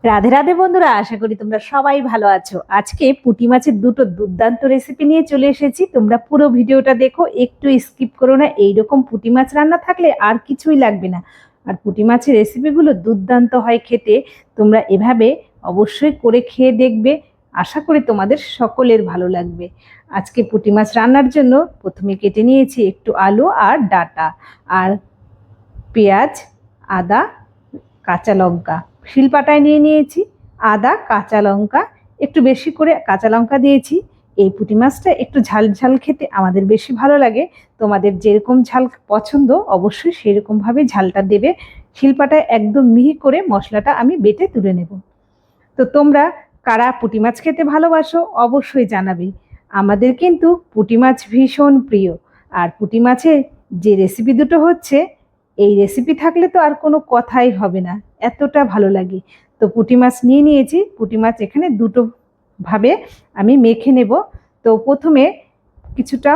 রাধে রাধে বন্ধুরা, আশা করি তোমরা সবাই ভালো আছো। আজকে পুঁটি মাছের দুটো দুর্দান্ত রেসিপি নিয়ে চলে এসেছি। তোমরা পুরো ভিডিওটা দেখো, একটু স্কিপ করো না। এইরকম পুঁটি মাছ রান্না থাকলে আর কিছুই লাগবে না। আর পুঁটি মাছের রেসিপিগুলো দুর্দান্ত হয় খেতে। তোমরা এভাবে অবশ্যই করে খেয়ে দেখবে। আশা করি তোমাদের সকলের ভালো লাগবে। আজকে পুঁটি মাছ রান্নার জন্য প্রথমে কেটে নিয়েছি একটু আলু আর ডাঁটা, আর পেঁয়াজ, আদা, কাঁচা লঙ্কা শিলপাটায় নিয়ে নিয়েছি। আদা, কাঁচা লঙ্কা, একটু বেশি করে কাঁচা লঙ্কা দিয়েছি। এই পুঁটি মাছটা একটু ঝাল ঝাল খেতে আমাদের বেশি ভালো লাগে। তোমাদের যেরকম ঝাল পছন্দ অবশ্যই সেরকমভাবে ঝালটা দেবে। শিলপাটায় একদম মিহি করে মশলাটা আমি বেটে তুলে নেব। তো তোমরা কারা পুঁটি মাছ খেতে ভালোবাসো অবশ্যই জানাবে। আমাদের কিন্তু পুঁটি মাছ ভীষণ প্রিয়। আর পুঁটি মাছের যে রেসিপি দুটো হচ্ছে, এই রেসিপি থাকলে তো আর কোনো কথাই হবে না, এতটা ভালো লাগে। তো পুঁটি মাছ নিয়ে নিয়েছি। পুঁটি মাছ এখানে দুটো ভাবে আমি মেখে নেব। তো প্রথমে কিছুটা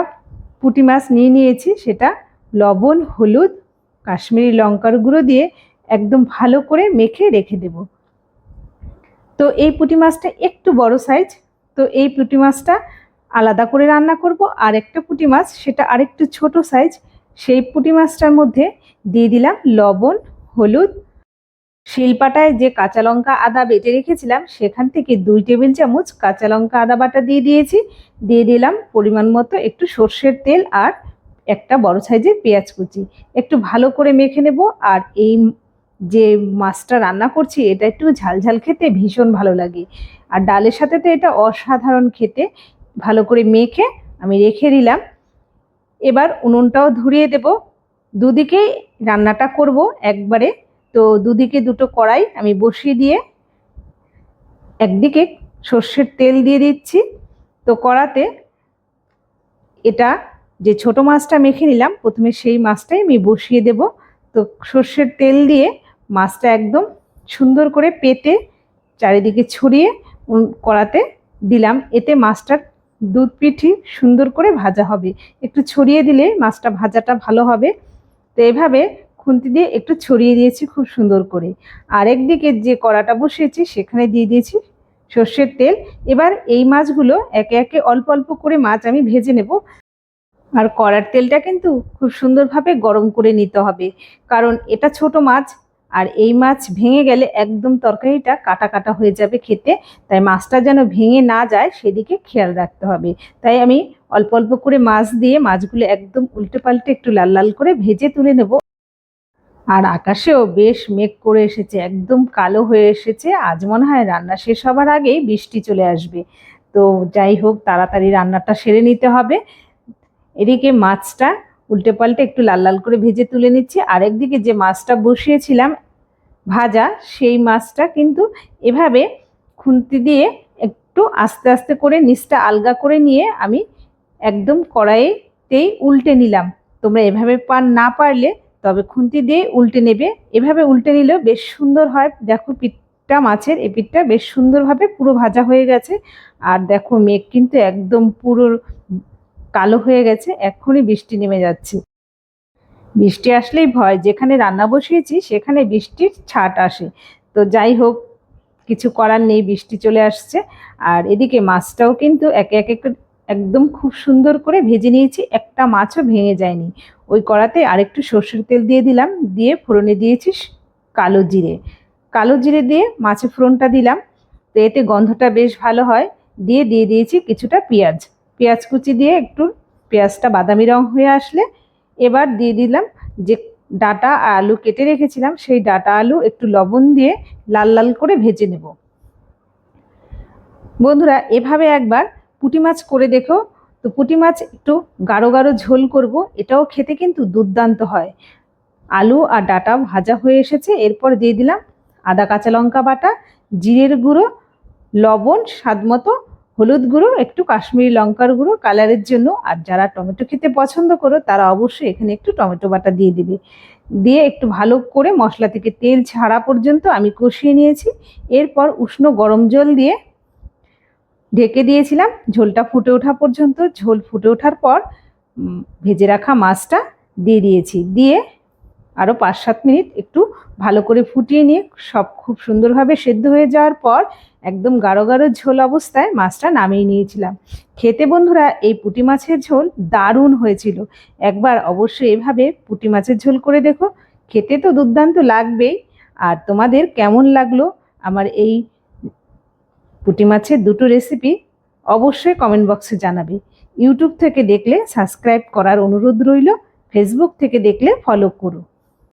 পুঁটি মাছ নিয়ে নিয়েছি, সেটা লবণ, হলুদ, কাশ্মীরি লঙ্কার গুঁড়ো দিয়ে একদম ভালো করে মেখে রেখে দেব। তো এই পুঁটি মাছটা একটু বড় সাইজ, তো এই পুঁটি মাছটা আলাদা করে রান্না করব। আর একটা পুঁটি মাছ সেটা আরেকটু ছোট সাইজ, সেই পুঁটি মাছটার মধ্যে দিয়ে দিলাম লবণ, হলুদ, শিলপাটায় যে কাঁচা লঙ্কা আদা বেটে রেখেছিলাম সেখান থেকে 2 টেবিল চামচ কাঁচা লঙ্কা আদা বাটা দিয়ে দিয়েছি। দিয়ে দিলাম পরিমাণ মতো একটু সর্ষের তেল আর একটা বড় সাইজের পেঁয়াজ কুচি। একটু ভালো করে মেখে নেব। আর এই যে মাছটা রান্না করছি এটা একটু ঝাল ঝাল খেতে ভীষণ ভালো লাগে। আর ডালের সাথে তো এটা অসাধারণ খেতে। ভালো করে মেখে আমি রেখে দিলাম। এবার উনুনটাও ধরিয়ে দেব। দুদিকেই রান্নাটা করব একবারে। তো দুদিকে দুটো কড়াই আমি বসিয়ে দিয়ে একদিকে সর্ষের তেল দিয়ে দিচ্ছি। তো কড়াতে এটা যে ছোট মাছটা মেখে নিলাম প্রথমে, সেই মাছটাই আমি বসিয়ে দেব। তো সর্ষের তেল দিয়ে মাছটা একদম সুন্দর করে পেতে চারিদিকে ছড়িয়ে কড়াতে দিলাম। এতে মাছটার দুধ পিঠি সুন্দর করে ভাজা হবে। একটু ছড়িয়ে দিলে মাছটা ভাজাটা ভালো হবে। তো এভাবে খুন্তি দিয়ে একটু ছড়িয়ে দিয়েছি খুব সুন্দর করে। আর একদিকে যে কড়াটা বসিয়েছি সেখানে দিয়ে দিয়েছি সর্ষের তেল। এবার এই মাছগুলো একে একে অল্প অল্প করে মাছ আমি ভেজে নেব। আর কড়ার তেলটা কিন্তু খুব সুন্দরভাবে গরম করে নিতে হবে, কারণ এটা ছোট মাছ। আর এই মাছ ভেঙে গেলে একদম তরকারিটা কাটা কাটা হয়ে যাবে খেতে। তাই মাছটা যেন ভেঙে না যায় সেদিকে খেয়াল রাখতে হবে। তাই আমি অল্প অল্প করে মাছ দিয়ে মাছগুলো একদম উল্টে পাল্টে একটু লাল লাল করে ভেজে তুলে নেব। আর আকাশেও বেশ মেঘ করে এসেছে, একদম কালো হয়ে এসেছে। আজ মনে হয় রান্না শেষ হবার আগেই বৃষ্টি চলে আসবে। তো যাই হোক, তাড়াতাড়ি রান্নাটা সেরে নিতে হবে। এদিকে মাছটা উল্টে পাল্টে একটু লাল লাল করে ভেজে তুলে নিচ্ছি। আরেকদিকে যে মাছটা বসিয়েছিলাম ভাজা, সেই মাছটা কিন্তু এভাবে খুন্তি দিয়ে একটু আস্তে আস্তে করে নিচটা আলগা করে নিয়ে আমি একদম কড়াইতেই উল্টে নিলাম। তোমরা এভাবে না পারলে তবে খুন্তি দিয়ে উল্টে নেবে। এভাবে উল্টে নিলেও বেশ সুন্দর হয়। দেখো পিঠটা, মাছের এই পিঠটা বেশ সুন্দরভাবে পুরো ভাজা হয়ে গেছে। আর দেখো মেঘ কিন্তু একদম পুরো কালো হয়ে গেছে, এক্ষুনি বৃষ্টি নেমে যাচ্ছে। বৃষ্টি আসলেই ভয়, যেখানে রান্না বসিয়েছি সেখানে বৃষ্টির ছাট আসে। তো যাই হোক, কিছু করার নেই, বৃষ্টি চলে আসছে। আর এদিকে মাছটাও কিন্তু একে একে একদম খুব সুন্দর করে ভেজে নিয়েছি, একটা মাছও ভেঙে যায়নি। ওই কড়াতে আরেকটু সর্ষের তেল দিয়ে দিলাম, দিয়ে ফোড়নে দিয়েছি কালো জিরে। কালো জিরে দিয়ে মাছে ফোড়নটা দিলাম। তো এতে গন্ধটা বেশ ভালো হয়। দিয়ে দিয়েছি কিছুটা পেঁয়াজ। পেঁয়াজ কুচি দিয়ে একটু পেঁয়াজটা বাদামি রং হয়ে আসলে এবার দিয়ে দিলাম যে ডাঁটা আর আলু কেটে রেখেছিলাম, সেই ডাঁটা আলু একটু লবণ দিয়ে লাল লাল করে ভেজে নেব। বন্ধুরা এভাবে একবার পুঁটি মাছ করে দেখো। তো পুঁটি মাছ একটু গাঢ় গাঢ় ঝোল করব, এটাও খেতে কিন্তু দুর্দান্ত হয়। আলু আর ডাঁটা ভাজা হয়ে এসেছে, এরপর দিয়ে দিলাম আদা কাঁচা লঙ্কা বাটা, জিরের গুঁড়ো, লবণ স্বাদ মতো, হলুদ গুঁড়ো, একটু কাশ্মীরি লঙ্কার গুঁড়ো কালারের জন্য। আর যারা টমেটো খেতে পছন্দ করো তারা অবশ্যই এখানে একটু টমেটো বাটা দিয়ে দিবে। দিয়ে একটু ভালো করে মশলা থেকে তেল ছাড়া পর্যন্ত আমি কষিয়ে নিয়েছি। এরপর উষ্ণ গরম জল দিয়ে ঢেকে দিয়েছিলাম ঝোলটা ফুটে ওঠা পর্যন্ত। ঝোল ফুটে ওঠার পর ভেজে রাখা মাছটা দিয়ে দিয়েছি। দিয়ে আরও 5-7 মিনিট একটু ভালো করে ফুটিয়ে নিয়ে সব খুব সুন্দরভাবে সেদ্ধ হয়ে যাওয়ার পর একদম গাঢ় গাঢ় ঝোল অবস্থায় মাছটা নামিয়ে নিয়েছিলাম। খেতে বন্ধুরা এই পুঁটি মাছের ঝোল দারুণ হয়েছিল। একবার অবশ্যই এভাবে পুঁটি মাছের ঝোল করে দেখো, খেতে তো দুর্দান্ত লাগবেই। আর তোমাদের কেমন লাগলো আমার এই পুঁটি মাছের দুটো রেসিপি অবশ্যই কমেন্ট বক্সে জানাবে। ইউটিউব থেকে দেখলে সাবস্ক্রাইব করার অনুরোধ রইল, ফেসবুক থেকে দেখলে ফলো করো।